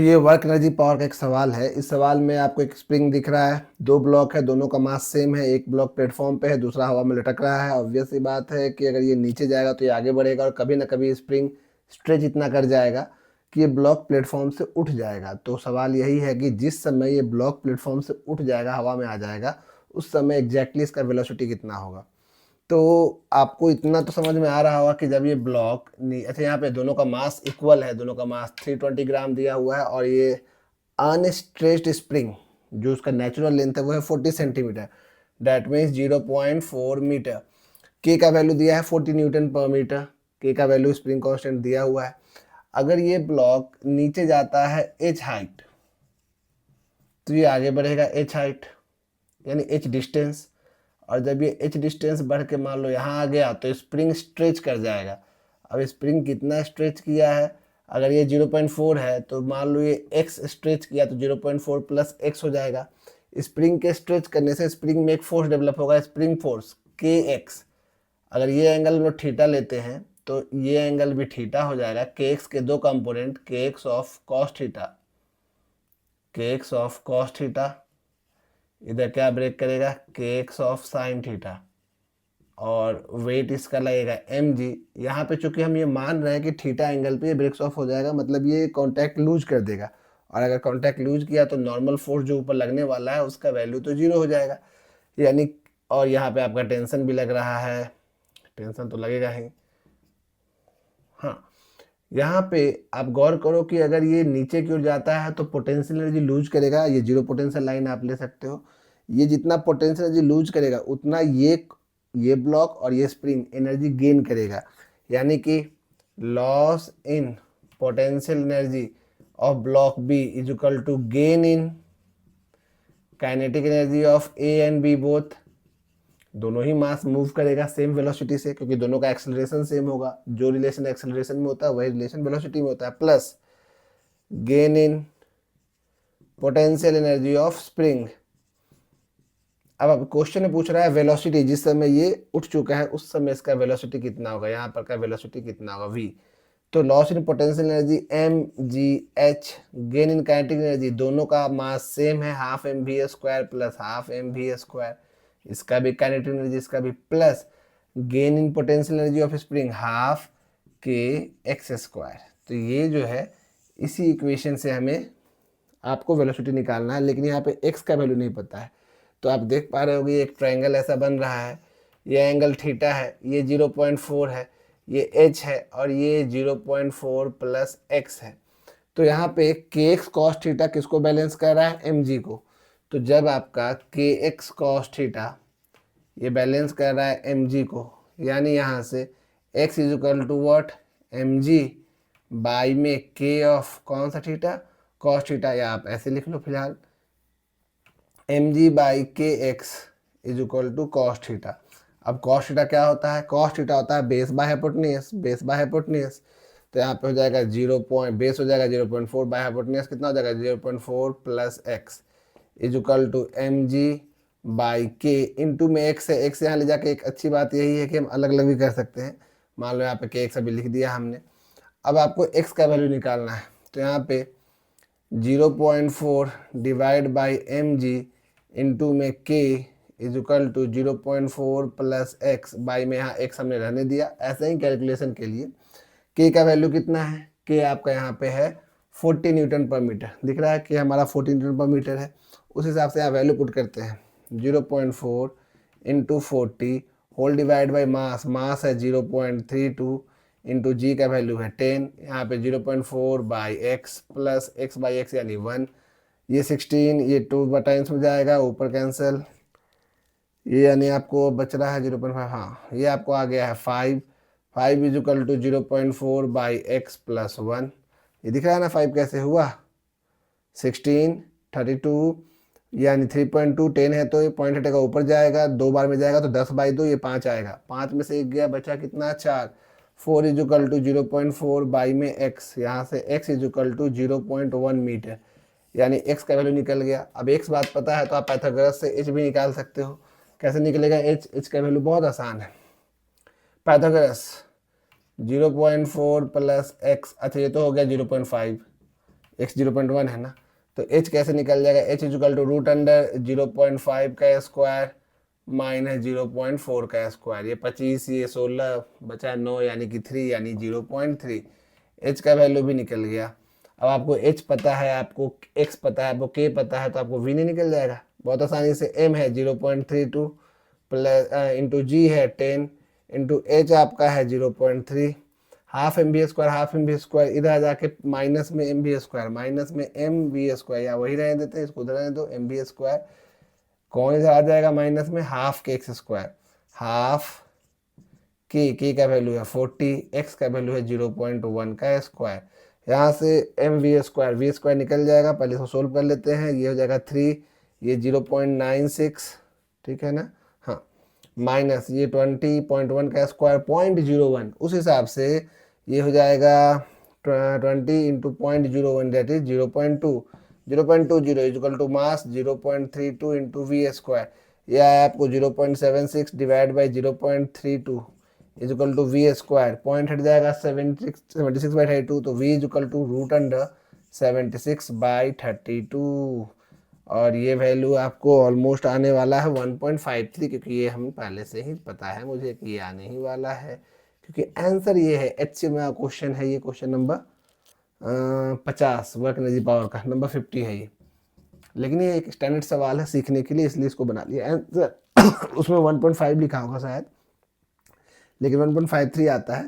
ये work energy power का एक सवाल है। इस सवाल में आपको एक स्प्रिंग दिख रहा है, दो ब्लॉक है, दोनों का मास सेम है। एक ब्लॉक प्लेटफॉर्म पे है, दूसरा हवा में लटक रहा है। ऑब्वियस सी बात है कि अगर ये नीचे जाएगा तो ये आगे बढ़ेगा और कभी ना कभी स्प्रिंग स्ट्रेच इतना कर जाएगा कि ये ब्लॉक प्लेटफॉर्म से उठ जाएगा। तो सवाल यही है कि जिस समय ये ब्लॉक प्लेटफॉर्म से उठ जाएगा, हवा में आ जाएगा, उस समय एग्जैक्टली इसका वेलोसिटी कितना होगा। तो आपको इतना तो समझ में आ रहा होगा कि जब ये ब्लॉक अच्छा, यहाँ पे दोनों का मास इक्वल है, दोनों का मास 320 ग्राम दिया हुआ है और ये अनस्ट्रेच्ड स्प्रिंग जो उसका नेचुरल लेंथ है वो है 40 सेंटीमीटर, डैट मीन्स 0.4 मीटर। के का वैल्यू दिया है 40 न्यूटन पर मीटर। के का वैल्यू स्प्रिंग कांस्टेंट दिया हुआ है। अगर ये ब्लॉक नीचे जाता है एच हाइट तो ये आगे बढ़ेगा एच हाइट यानी एच डिस्टेंस, और जब ये एच डिस्टेंस बढ़ के मान लो यहाँ आ गया तो स्प्रिंग स्ट्रेच कर जाएगा। अब स्प्रिंग कितना स्ट्रेच किया है, अगर ये 0.4 है तो मान लो ये x स्ट्रेच किया तो 0.4 प्लस x हो जाएगा। स्प्रिंग के स्ट्रेच करने से स्प्रिंग में एक फोर्स डेवलप होगा, स्प्रिंग फोर्स के एक्स। अगर ये एंगल हम लोग थीटा लेते हैं तो ये एंगल भी थीटा हो जाएगा। के एक्स के दो कंपोनेंट, के एक्स ऑफ कॉस थीटा, के एक्स ऑफ कॉस थीटा, इधर क्या ब्रेक करेगा, के एक्स ऑफ साइन थीटा, और वेट इसका लगेगा एम जी। यहाँ पे चूंकि हम ये मान रहे हैं कि थीटा एंगल पे ये ब्रेक्स ऑफ हो जाएगा, मतलब ये कांटेक्ट लूज कर देगा, और अगर कांटेक्ट लूज किया तो नॉर्मल फोर्स जो ऊपर लगने वाला है उसका वैल्यू तो जीरो हो जाएगा यानी। और यहाँ पे आपका टेंशन भी लग रहा है, टेंशन तो लगेगा ही। हाँ, यहाँ पे आप गौर करो कि अगर ये नीचे की ओर जाता है तो पोटेंशियल एनर्जी लूज करेगा। ये जीरो पोटेंशियल लाइन आप ले सकते हो। ये जितना पोटेंशियल एनर्जी लूज करेगा उतना ये ब्लॉक और ये स्प्रिंग एनर्जी गेन करेगा, यानी कि loss in potential energy of block B is equal to gain in kinetic energy of A and B both. दोनों ही मास मूव करेगा सेम वेलोसिटी से क्योंकि दोनों का एक्सेलरेशन सेम होगा। जो रिलेशन एक्सेलरेशन में होता है वही रिलेशन वेलोसिटी में होता है। Plus gain in potential energy of spring. अब क्वेश्चन में पूछ रहा है वेलोसिटी, जिस समय ये उठ चुका है उस समय इसका वेलोसिटी कितना होगा, यहाँ पर का वेलोसिटी कितना होगा v। तो loss in potential energy M G H, gain in kinetic energy, दोनों का मास सेम है, half M V square plus half M V square, इसका भी काइनेटिक एनर्जी इसका भी, plus gain in potential energy of spring half K X square. तो ये जो है इसी इक्वेशन से हमें आपको वेलोसिटी निकालना है, लेकिन यहाँ पे x का वैल्यू नहीं पता है। तो आप देख पा रहे होगे एक ट्रायंगल ऐसा बन रहा है, ये एंगल थीटा है, ये 0.4 है, ये h है और ये 0.4 प्लस x है। तो यहाँ पे के एक्स कॉस थीटा किसको बैलेंस कर रहा है, एम जी को। तो जब आपका के एक्स कॉस थीटा ये बैलेंस कर रहा है एम जी को, यानी यहाँ से x is equal to what, M G by में के ऑफ कौन सा थीटा, कॉस थीटा, या आप ऐसे लिख लो फिलहाल, M G by K X is equal to cos theta. अब कॉस थीटा क्या होता है, कॉस थीटा होता है base by hypotenuse, base by hypotenuse. तो यहाँ पे हो जाएगा बेस हो जाएगा 0.4 बाय हाइपोटेन्यूज कितना हो जाएगा 0.4 plus X is equal to M G by K into में एक्स है, एक्स यहाँ ले जाके एक अच्छी बात यही है कि हम अलग अलग भी कर सकते हैं। मान लो यहाँ पे के एक्स अभी लिख दिया हमने। अब आपको एक्स का वैल्यू निकालना है, तो यहाँ पे 0.4 divide by M G into में K is equal to 0.4 plus X by में यहाँ एक्स हमने रहने दिया ऐसे ही कैलकुलेशन के लिए। के का वैल्यू कितना है, के आपका यहाँ पे है 40 न्यूटन पर मीटर, दिख रहा है कि हमारा 40 न्यूटन पर मीटर है। उस हिसाब से यहाँ वैल्यू पुट करते हैं 0.4 into 40 whole divide by mass, mass है 0.32 इंटू जी का वैल्यू है 10, यहाँ पे 0.4 by X plus X by x यानी 1, ये 16, ये 2/टाइम्स में जाएगा ऊपर कैंसिल, ये यानी आपको बच रहा है 0.5, हाँ ये आपको आ गया है 5, 5 is equal to 0.4 by X plus 1। ये दिख रहा है ना 5 कैसे हुआ, 16, 32 यानी 3.2, 10 है तो ये पॉइंट हटेगा ऊपर जाएगा, 2 बार में जाएगा तो 10/2 ये 5 आएगा, 5 में से 1 गया बचा कितना 4, 4 इज इक्वल टू 0.4 बाई में x, यहाँ से x is equal to 0.1 metre, यानी x का वैल्यू निकल गया। अब x बात पता है तो आप पाइथागोरस से h भी निकाल सकते हो। कैसे निकलेगा h का वैल्यू बहुत आसान है, पाइथागोरस 0.4 प्लस एक्स, अच्छा ये तो हो गया 0.5, x 0.1 है ना, तो h कैसे निकल जाएगा, h equal to root under 0.5 का स्क्वायर माइनस 0.4 का स्क्वायर, ये 25 ये 16 बचा 9 यानी कि 3 यानी 0.3, h का वैल्यू भी निकल गया। अब आपको h पता है, आपको x पता है, आपको k पता है, तो आपको v नहीं निकल जाएगा बहुत आसानी से। m है 0.32 प्लस इंटू जी है 10 इंटू एच आपका है 0.3, half M B square, half M B square इधर आ जाके माइनस में एम बी स्क्वायर, माइनस में एम बी स्क्वायर, या वही रहने देते हैं, इसको उधर रहने दो, एम बी स्क्वायर कौन इधर आ जाएगा माइनस में, half K X square, half के का वैल्यू है 40, एक्स का वैल्यू है 0.1 का स्क्वायर, यहाँ से एम वी स्क्वायर निकल जाएगा, पहले इसको सोल्व कर लेते हैं, ये हो जाएगा 3, ये 0.96, ठीक है ना, हाँ, माइनस ये 20.1 का स्क्वायर 0.01, उस हिसाब से ये हो जाएगा 20 into 0.01 that is 0.20 equal to mass 0.32 into V square, यह है आपको 0.76 divide by 0.32 equal to V square, point हट जाएगा 76/32, तो V equal to root under 76/32, और ये वैल्यू आपको ऑलमोस्ट आने वाला है 1.53, क्योंकि ये हम पहले से ही पता है मुझे कि ये आने ही वाला है, क्योंकि आंसर ये है एच में क्वेश्चन है, ये question number 50 work energy power का नंबर 50 है ये, लेकिन ये एक स्टैंडर्ड सवाल है सीखने के लिए, इसलिए इसको बना लिया आंसर उसमें 1.5 लिखा होगा शायद, लेकिन 1.53 आता है,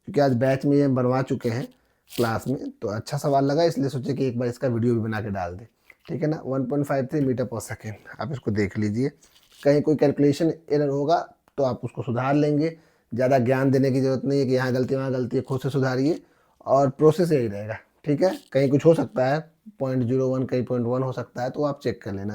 क्योंकि आज बैच में ये बनवा चुके हैं क्लास में, तो अच्छा सवाल लगा इसलिए सोचे कि एक बार इसका वीडियो भी बना के डाल दें, ठीक है ना। 1.53 मीटर पर सेकेंड, आप इसको देख लीजिए, कहीं कोई कैलकुलेशन एरर होगा तो आप उसको सुधार लेंगे, ज़्यादा ज्ञान देने की ज़रूरत नहीं है कि यहाँ गलती वहाँ गलती है, खुद से सुधारिए, और प्रोसेस यही रहेगा, ठीक है। कहीं कुछ हो सकता है 0.01 कहीं 0.1 हो सकता है, तो आप चेक कर लेना।